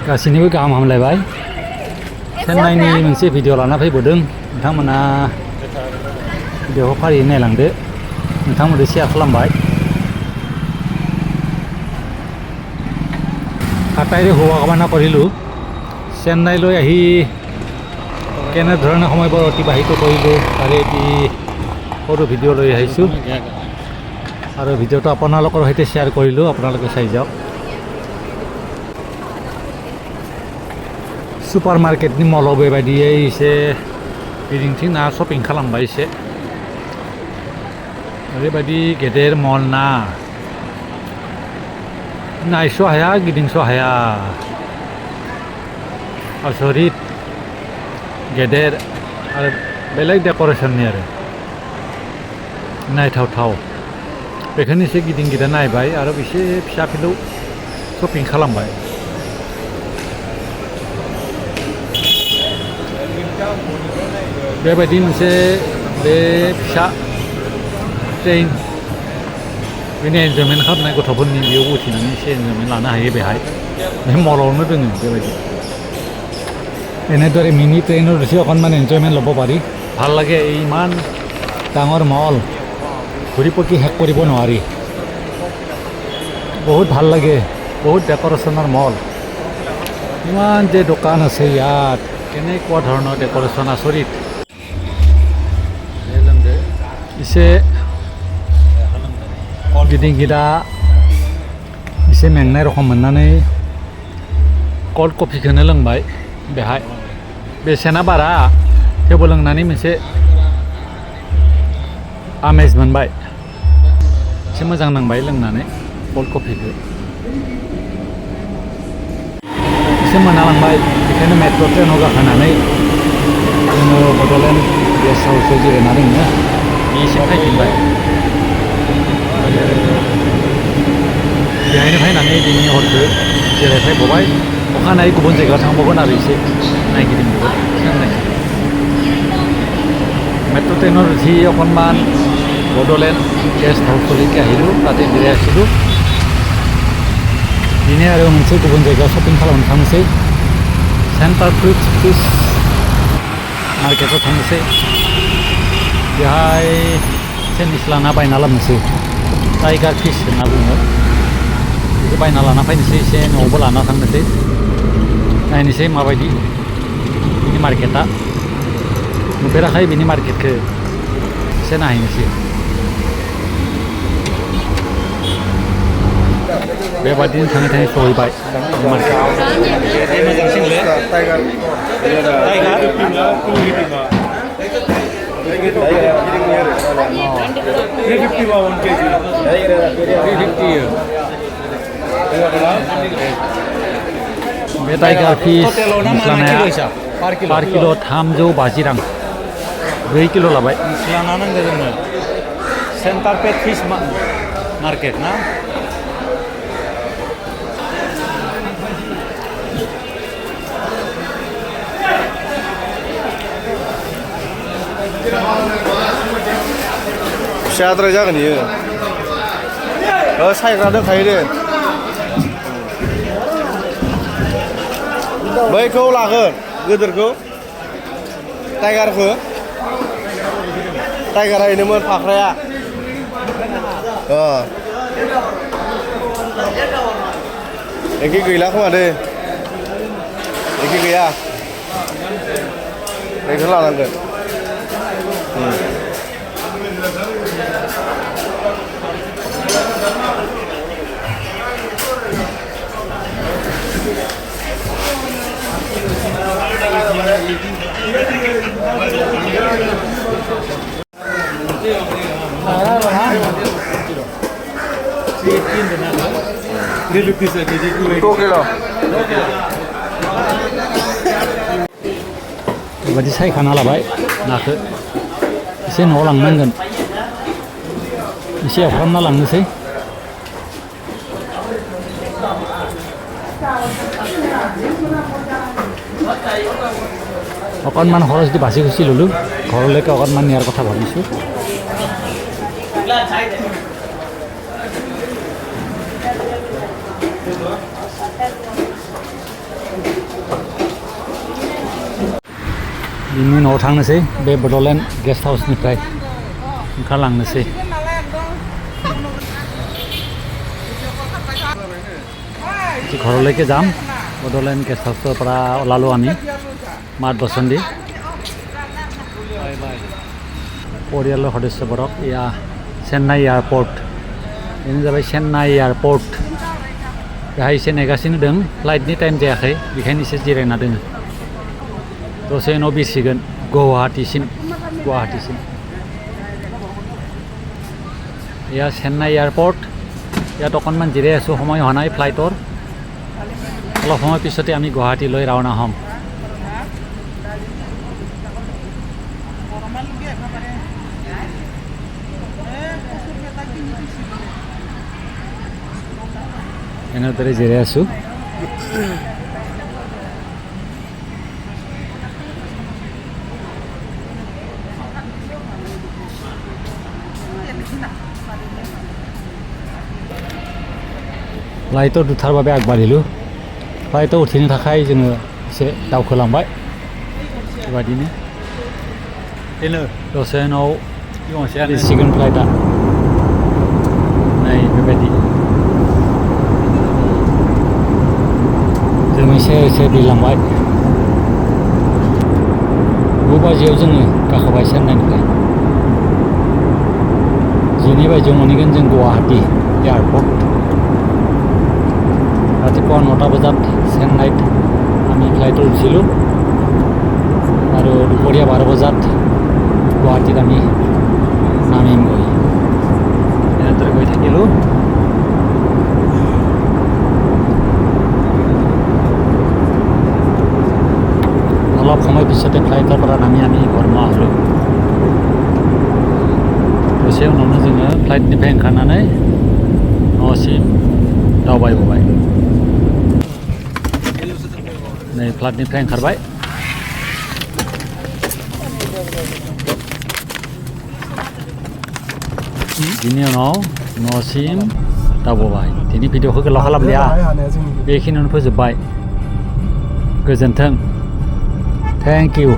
गासैनिबो गाहाम हामलायबाय चेन्नाइनि मोनसे भिडिअ लाना फैबावदों नोंथांमोना भिडिअखौ फारियै नायलांदो नोंथांमोनजों शेयार खालामबाय আটাইৰে হোৱা কামনা কৰিলোঁ চেন্নাইলৈ আহি কেনেধৰণে সময়বোৰ অতিবাহিত কৰিলোঁ তাৰে এটি সৰু ভিডিঅ' লৈ আহিছোঁ আৰু ভিডিঅ'টো আপোনালোকৰ সৈতে শ্বেয়াৰ কৰিলোঁ আপোনালোকে চাই যাওক सुपार मार्केटनि मलाव बेबायदियै एसे गिदिंथिंना शपिं खालामबाय एसे ओरैबायदि गेदेर मल ना नायस' हाया गिदिंस' हाया आसरित गेदेर आरो बेलेग डेक'रेसननि आरो नायथावथाव बेखायनो एसे गिदिं गिदा नायबाय आरो एसे फिसा फिलौ शपिं खालामबाय बेबायदि मोनसे बे फिसा ट्रेन बेनि एन्जयमेन्ट खालामनाय गथ'फोरनि बेयाव उथिनानै एसे एन्जयमेन्ट लानो हायो बेहाय बे मलावनो दोङो बेबायदि এনেদৰে মিনি ট্ৰেইনত উঠি অকণমান এনজয়মেণ্ট ল'ব পাৰি ভাল লাগে ইমান ডাঙৰ মল ঘূৰি পকি শেষ কৰিব নোৱাৰি বহুত ভাল লাগে বহুত ডেক'ৰেশ্যনৰ মল ইমান যে দোকান আছে ইয়াত কেনেকুৱা ধৰণৰ ডেক'ৰেশ্যন আচৰিত एसे गिदिं गिदा एसे मेंनाय रखम मोननानै कल्ड कफिखौनो लोंबाय बेहाय बेसेना बारा थेवबो लोंनानै मोनसे आमेज मोनबाय एसे मोजां नांबाय लोंनानै कल्ड कफिखौ एसे मोनालांबाय बेखायनो मेट्र' ट्रेनाव गाखोनानै जोङो बड'लेण्ड गेस्ट हाउसआव जिरायना दङो एसे फैफिनबाय बेहायनो फैनानै दिनै हरखौ जिरायफैबावबाय अखानायै गुबुन जायगायाव थांबावगोन आरो एसे नायगिदिंबावगोन चेन्नाइ मेट्र' ट्रेइনৰ उঠি অকণমান বড'লেণ্ড गेस्ट हाउसলৈকে আহিলোঁ তাতে জিৰাই আছিলোঁ दिनै आरो मोनसे गुबुन जायगायाव शपिं खालामनो थांनोसै सेन्टार फिश मार्केटाव थांनोसै बेहाय सेन्डविच लाना बायना लाबोनोसै टाइगार फिश होनना बुङो बेखौ बायना लाना फैनोसै एसे न'आवबो लाना थांनोसै नायनोसै माबायदि बिनि मार्केटा नुफेराखै बिनि मार्केटखौ एसे नायहैनोसै बेबादिनो थाङै थाङै सहैबाय मार्केटाव मोजांसिनलै टाइगार बे टाइगार फिश मस्लानाया पार किल' 350 रां 2 किल' लाबाय मस्लाना नांगौ जोंनो सेन्टार पेट फिश मार्केट ना फिसाद्राय जागोन इयो सायग्रा दंखायो दे बैखौ लागोन गोदोरखौ टाइगारखौ टाइगारा इनोमोन फाख्राया एखे गैला खोमा दे एखे गैया बेखौ लानांगोन बेबायदि सायखाना लाबाय नाखौ एसे न'आव लांनांगोन एसे एवफ्रामना लांनोसै অকণমান খৰচ দি বাছি খুচি ল'লোঁ ঘৰলৈকে অকণমান নিয়াৰ কথা ভাবিছোঁ बिनि उनाव थांनोसै बे बड'लेण्ड गेस्ट हाउसनिफ्राय ओंखारलांनोसै ঘৰলৈকে যাম বড'লেণ্ড গেষ্ট হাউচৰ পৰা ওলালোঁ আমি মাত বচন্দি পৰিয়ালৰ সদস্যবোৰক এয়া চেন্নাই এয়াৰपर्ट बेनो जाबाय चेन्नाई एयारपर्ट बेहाय एसे नेगासिनो दं फ्लाइटनि टाइम जायाखै बेखायनो एसे जिरायना दङ दसे उनाव बिरसिगोन गुवाहाटीसिम এয়া চেন্নাই এয়াৰपर्ट ইয়াত অকণমান জিৰাই আছোঁ সময় হোৱা নাই ফ্লাইটৰ অলপ সময় পিছতে আমি গুৱাহাটীলৈ ৰাওনা হ'ম এনেদৰে জিৰাই আছোঁ फ्लाइटआव दुथार বাবে আগবাঢ়িলোঁ फ्लाइटआव उथिनो थाखाय जोङो एसे दावखोलांबाय बेबादिनो दसे उनाव सिगोन फ्लाइटआ नै बेबायदि जों एसे दैलांबाय 9 बाजियाव जोङो गाखोबाय चेन्नाइनिफ्राय 12 बाजियाव मोनहैगोन जों गुवाहाटी एयारपर्ट ৰাতিপুৱা 9টা বজাত চেন্নাইত আমি ফ্লাইটত উঠিছিলোঁ আৰু দুপৰীয়া 12 বজাত গুৱাহাটীত আমি নামিমগৈ এনেদৰে গৈ থাকিলোঁ অলপ সময় পিছতে ফ্লাইটৰ পৰা নামি আমি ঘৰমুৱা হ'লোঁ दसे उनावनो जोङो फ्लाइटनिफ्राय ओंखारनानै न'सिम दावबायबोबाय नै फ्लाइटनिफ्राय ओंखारबाय बिनि उनाव न'सिम दावबायबाय दिनै भिडिअखौ गोलाव खालामलिया बेखिनियावनो फोजोबबाय गोजोन्थों थेंक इउ